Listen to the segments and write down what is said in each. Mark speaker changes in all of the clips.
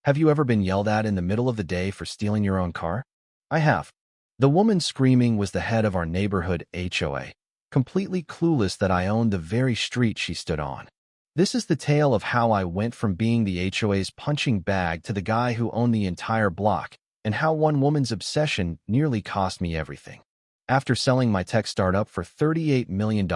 Speaker 1: Have you ever been yelled at in the middle of the day for stealing your own car? I have. The woman screaming was the head of our neighborhood HOA, completely clueless that I owned the very street she stood on. This is the tale of how I went from being the HOA's punching bag to the guy who owned the entire block, and how one woman's obsession nearly cost me everything. After selling my tech startup for $38 million,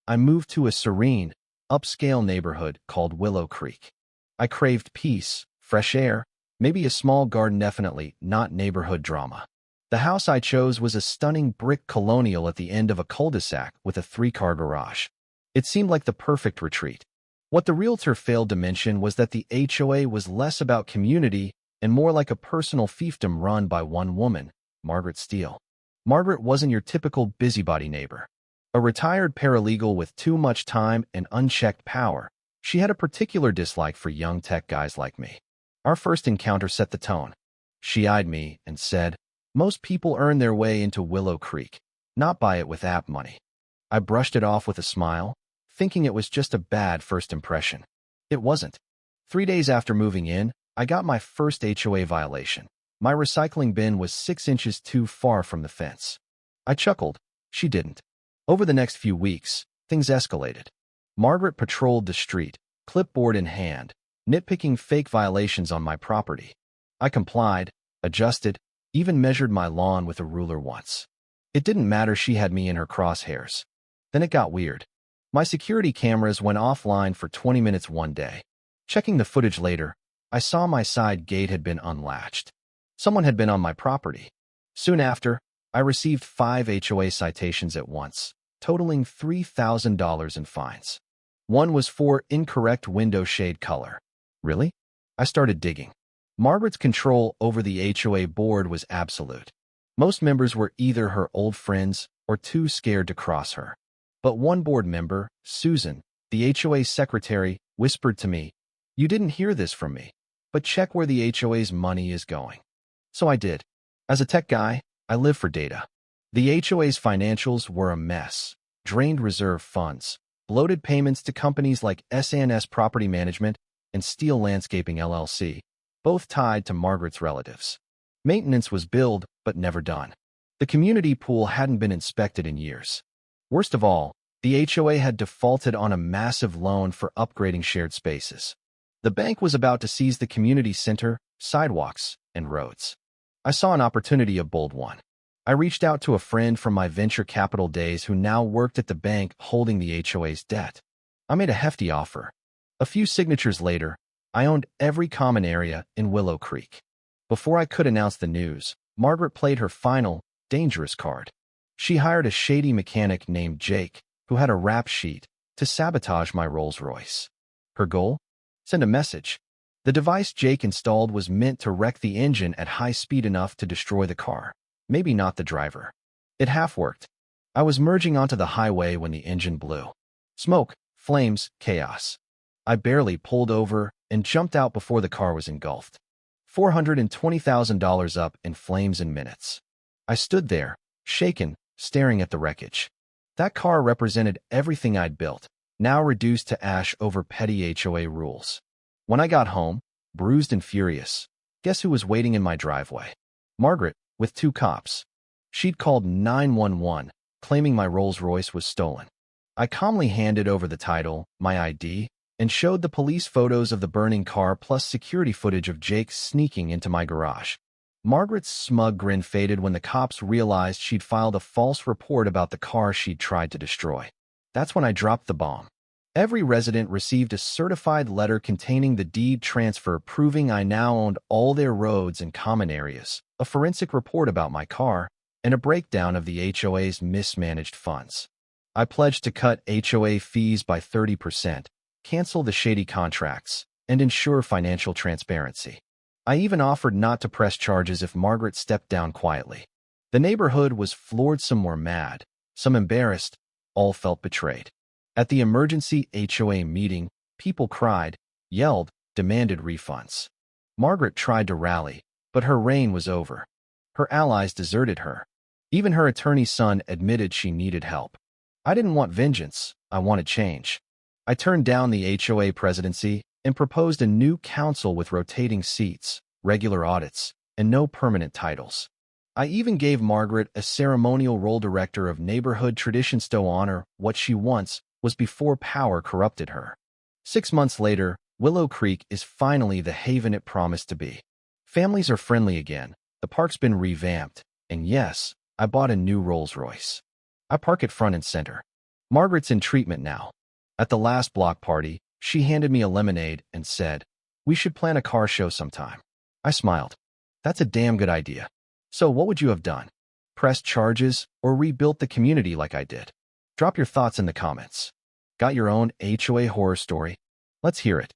Speaker 1: I moved to a serene, upscale neighborhood called Willow Creek. I craved peace, fresh air, maybe a small garden, definitely not neighborhood drama. The house I chose was a stunning brick colonial at the end of a cul-de-sac with a 3-car garage. It seemed like the perfect retreat. What the realtor failed to mention was that the HOA was less about community and more like a personal fiefdom run by one woman, Margaret Steele. Margaret wasn't your typical busybody neighbor. A retired paralegal with too much time and unchecked power, she had a particular dislike for young tech guys like me. Our first encounter set the tone. She eyed me and said, "Most people earn their way into Willow Creek, not buy it with app money." I brushed it off with a smile, thinking it was just a bad first impression. It wasn't. 3 days after moving in, I got my first HOA violation. My recycling bin was 6 inches too far from the fence. I chuckled. She didn't. Over the next few weeks, things escalated. Margaret patrolled the street, clipboard in hand, nitpicking fake violations on my property. I complied, adjusted, even measured my lawn with a ruler once. It didn't matter, she had me in her crosshairs. Then it got weird. My security cameras went offline for 20 minutes one day. Checking the footage later, I saw my side gate had been unlatched. Someone had been on my property. Soon after, I received 5 HOA citations at once, totaling $3,000 in fines. One was for incorrect window shade color. Really? I started digging. Margaret's control over the HOA board was absolute. Most members were either her old friends or too scared to cross her. But one board member, Susan, the HOA secretary, whispered to me, "You didn't hear this from me, but check where the HOA's money is going." So I did. As a tech guy, I live for data. The HOA's financials were a mess. Drained reserve funds, bloated payments to companies like S&S Property Management and Steel Landscaping LLC, both tied to Margaret's relatives. Maintenance was billed, but never done. The community pool hadn't been inspected in years. Worst of all, the HOA had defaulted on a massive loan for upgrading shared spaces. The bank was about to seize the community center, sidewalks, and roads. I saw an opportunity, a bold one. I reached out to a friend from my venture capital days who now worked at the bank holding the HOA's debt. I made a hefty offer. A few signatures later, I owned every common area in Willow Creek. Before I could announce the news, Margaret played her final, dangerous card. She hired a shady mechanic named Jake, who had a rap sheet, to sabotage my Rolls-Royce. Her goal? Send a message. The device Jake installed was meant to wreck the engine at high speed enough to destroy the car, maybe not the driver. It half-worked. I was merging onto the highway when the engine blew. Smoke, flames, chaos. I barely pulled over and jumped out before the car was engulfed. $420,000 up in flames in minutes. I stood there, shaken, staring at the wreckage. That car represented everything I'd built, now reduced to ash over petty HOA rules. When I got home, bruised and furious, guess who was waiting in my driveway? Margaret, with 2 cops. She'd called 911, claiming my Rolls-Royce was stolen. I calmly handed over the title, my ID, and showed the police photos of the burning car plus security footage of Jake sneaking into my garage. Margaret's smug grin faded when the cops realized she'd filed a false report about the car she'd tried to destroy. That's when I dropped the bomb. Every resident received a certified letter containing the deed transfer proving I now owned all their roads and common areas, a forensic report about my car, and a breakdown of the HOA's mismanaged funds. I pledged to cut HOA fees by 30%, cancel the shady contracts, and ensure financial transparency. I even offered not to press charges if Margaret stepped down quietly. The neighborhood was floored, some were mad, some embarrassed, all felt betrayed. At the emergency HOA meeting, people cried, yelled, demanded refunds. Margaret tried to rally, but her reign was over. Her allies deserted her. Even her attorney's son admitted she needed help. I didn't want vengeance, I wanted change. I turned down the HOA presidency, and proposed a new council with rotating seats, regular audits, and no permanent titles. I even gave Margaret a ceremonial role director of neighborhood traditions to honor what she once was before power corrupted her. 6 months later, Willow Creek is finally the haven it promised to be. Families are friendly again, the park's been revamped, and yes, I bought a new Rolls-Royce. I park it front and center. Margaret's in treatment now. At the last block party, she handed me a lemonade and said, "We should plan a car show sometime." I smiled. That's a damn good idea. So what would you have done? Pressed charges or rebuilt the community like I did? Drop your thoughts in the comments. Got your own HOA horror story? Let's hear it.